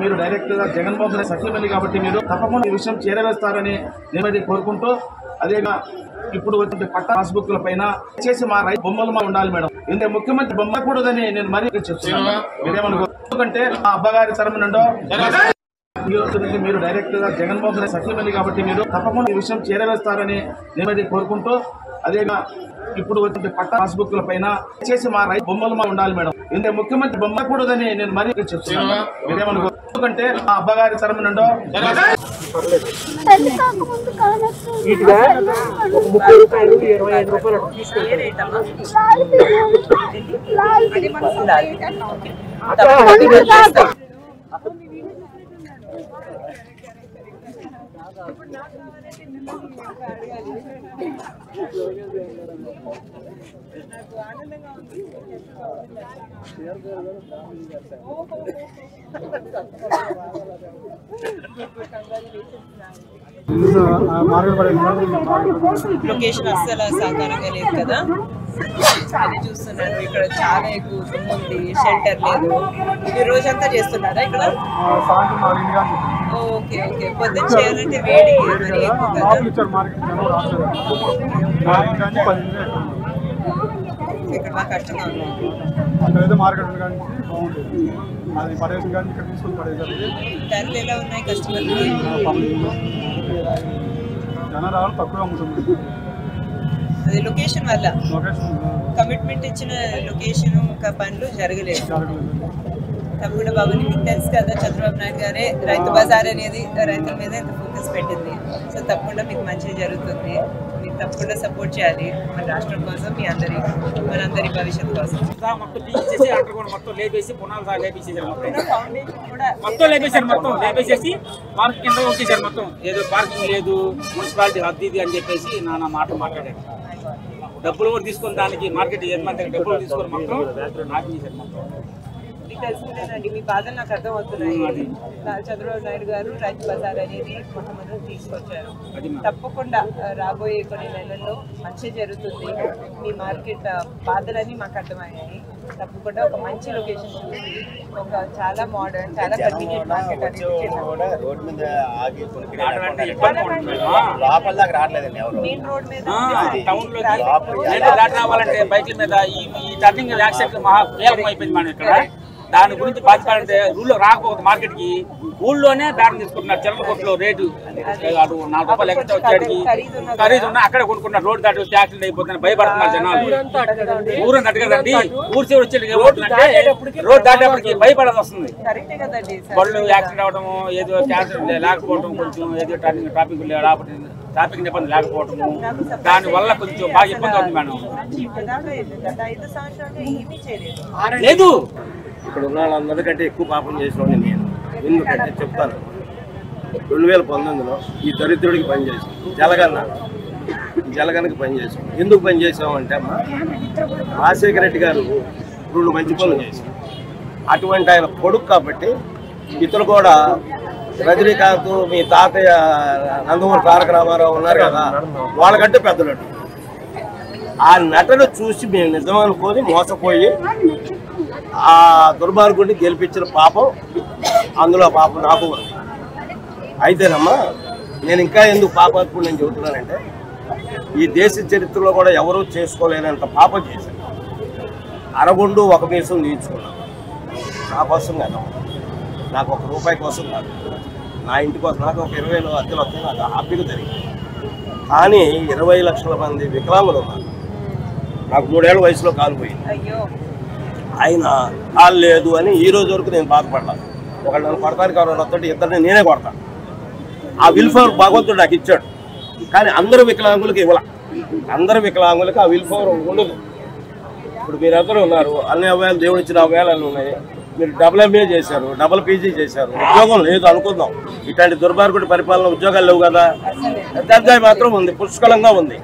మీరు డైరెక్ట్ గా జగన్మోహన్ రెడ్డి సఖ్యమని కాబట్టి మీరు తప్పకుండా ఈ విషయం చేరవేస్తారని నేనైతే కోరుకుంటూ, అదేగా ఇప్పుడు వచ్చిన పట్ట పాస్బుక్ల పైన చేసి మా రైతు బొమ్మలు ఉండాలి మేడం. ఎందుకంటే ముఖ్యమంత్రి బొమ్మ కూడదని నేను మరీ చెప్తున్నాను. మీరేమనుకో, ఎందుకంటే మా అబ్బగారి తరపు నుండో మీరు డైరెక్ట్ గా జగన్మోహన్ రెడ్డి సఖ్యమని కాబట్టి మీరు తప్పకుండా ఈ విషయం చేరవేస్తారని నేనైతే కోరుకుంటూ, అదేగా ఇప్పుడు వచ్చిన పట్ట పాస్బుక్ల పైన చేసి మా రైతు బొమ్మలు ఉండాలి మేడం. ఎందుకంటే ముఖ్యమంత్రి బొమ్మ కూడదని నేను మరీ చెప్తున్నాను. మీరేమనుకో, ఎందుకంటే మా అబ్బగారి తరపు నుండో 30 రూపాయలు 25 రూపాయలు లొకేషన్ అస్సలు సహకారంగా లేదు కదా, అది చూస్తున్నాను. ఇక్కడ చాలా ఎక్కువ ఉంది, షెల్టర్ లేదు. మీరు రోజంతా చేస్తున్నారా ఇక్కడ? Okay okay. పొద్దున్న చేయాలంటే వేడి మరి ఎక్కువ కదా, ఇక్కడ బాగా కష్టంగా ఉంది. ధరలు ఎలా ఉన్నాయి కస్టమర్లు? అది లొకేషన్ వల్ల, కమిట్మెంట్ ఇచ్చిన లొకేషన్ పనులు జరగలేదు. తప్పకుండా బాబు, మీకు తెలుసు కదా చంద్రబాబు నాయుడు గారే రైతు బజార్ అనేది రైతుల మీద ఎంత ఫోకస్ పెట్టింది. సో తప్పకుండా మీకు మంచిగా జరుగుతుంది. మీరు తప్పకుండా సపోర్ట్ చేయాలి మన రాష్ట్రం కోసం, మనందరి భవిష్యత్తు కోసం. మొత్తం లేపేసి పునాలు లేపేసేసారు, మొత్తం లేపేశారు, మొత్తం లేపేసేసి పార్క్ కింద వచ్చేసారు. మొత్తం ఏదో పార్కింగ్ లేదు, మున్సిపాలిటీ అది ఇది అని చెప్పేసి నాన్న మాట్లాడారు. డబ్బులు కూడా తీసుకొని దానికి మార్కెట్ యజమాని డబ్బులు తీసుకొని మొత్తం ఆపించేశారు. మొత్తం మీకు తెలిసిందేనండి, మీ బాధలు నాకు అర్థం అవుతున్నాయి. చంద్రబాబు నాయుడు గారు రైతు బజార్ అనేది మొట్టమొదటి తీసుకొచ్చారు. తప్పకుండా రాబోయే కొన్ని నెలల్లో మంచి జరుగుతుంది. మీ మార్కెట్ బాధలన్నీ మాకు అర్థమయ్యాయి. తప్పకుండా ఒక మంచి లొకేషన్ చూసి, ఒక చాలా మోడర్న్, చాలా కన్వీనియంట్ మార్కెట్ అనేది మెయిన్ రోడ్ మీద టౌన్ లో రావాలంటే బైక్ల మీద ఈ టర్నింగ్ యాక్సిడెంట్ మహా వేగం అయిపోయింది మనం ఇక్కడ. దాని గురించి బాధించాలంటే ఊళ్ళో రాకపోతే మార్కెట్ కి ఊళ్ళోనే దారం తీసుకుంటున్నారు. చిల్లర కొట్లో రేటు 4 రూపాయలు ఎక్కడ వచ్చేటికి ఖరీదు ఉన్నా అక్కడ కొనుక్కుంటున్నారు. రోడ్డు దాటి వచ్చి యాక్సిడెంట్ అయిపోతున్నారు, భయపడుతున్నారు జనాలు. ఊరంతా అడగదండి, ఊరు చివరి వచ్చేటికి ఏమవుతుందంటే రోడ్డు దాటేపటికి భయపడేది వస్తుంది. బళ్ళు యాక్సిడెంట్ అవడము, ఏదో క్యాన్సర్ లేకపోవడం, కొంచెం ఏదో ట్రాఫిక్ నిబంధన లేకపోవడము, దాని వల్ల కొంచెం బాగా ఇబ్బంది అవుతుంది మేడం. లేదు, ఇక్కడ ఉన్న వాళ్ళందరికంటే ఎక్కువ పాపం చేసిన నేను. ఎందుకంటే చెప్తాను, 2019లో ఈ దరిద్రుడికి పనిచేసాం, జలగన్నకి పనిచేసాం. ఎందుకు పనిచేసామంటే అమ్మా, రాజశేఖర రెడ్డి గారు 2 మంచి పనులు చేశారు. అటువంటి ఆయన కొడుకు కాబట్టి ఇతను కూడా రజనీకాంత్, మీ తాతయ్య నందమూరి తారక రామారావు ఉన్నారు కదా, వాళ్ళకంటే పెద్ద నటుడు. ఆ నటను చూసి మేము నిజం అనుకొని మోసపోయి ఆ దుర్మార్గుడిని గెలిపించిన పాపం, అందులో పాపం నాకు ఉంది. అయితేనమ్మా, నేను ఇంకా ఎందుకు పాపాత్ముడు నేను చెబుతున్నానంటే, ఈ దేశ చరిత్రలో కూడా ఎవరూ చేసుకోలేనంత పాపం చేశాను. అరగుండు ఒక మీసం తీయించుకున్నాను, నా కోసం కదా, నాకు 1 రూపాయి కోసం కాదు, నా ఇంటి కోసం. నాకు ఒక 20,000 అద్దెలు వస్తాయి, నాకు హ్యాపీగా జరిగింది. కానీ 20 లక్షల మంది వికలాంగులు ఉన్నారు. నాకు 3 ఏళ్ల వయసులో కాలు పోయింది. ఆయన కాలు లేదు అని ఈ రోజు వరకు నేను బాధపడ్డాను. ఒకళ్ళు నన్ను కొడతానికి ఎవరైనా వస్తుంటే ఇద్దరిని నేనే కొడతాను. ఆ విల్ పవర్ భగవంతుడు నాకు ఇచ్చాడు, కానీ అందరు వికలాంగులకి ఇవ్వాల. అందరు వికలాంగులకి ఆ విల్ పవర్ ఉండదు. ఇప్పుడు మీరందరూ ఉన్నారు, అన్ని అవయాలు దేవుడు ఇచ్చిన అవయాలు ఉన్నాయి. మీరు డబుల్ MA చేశారు, డబుల్ PG చేశారు, ఉద్యోగం లేదు అనుకుందాం. ఇట్లాంటి దుర్మార్గుడి పరిపాలన ఉద్యోగాలు లేవు కదా, దర్జాయి మాత్రం ఉంది, పుష్కలంగా ఉంది.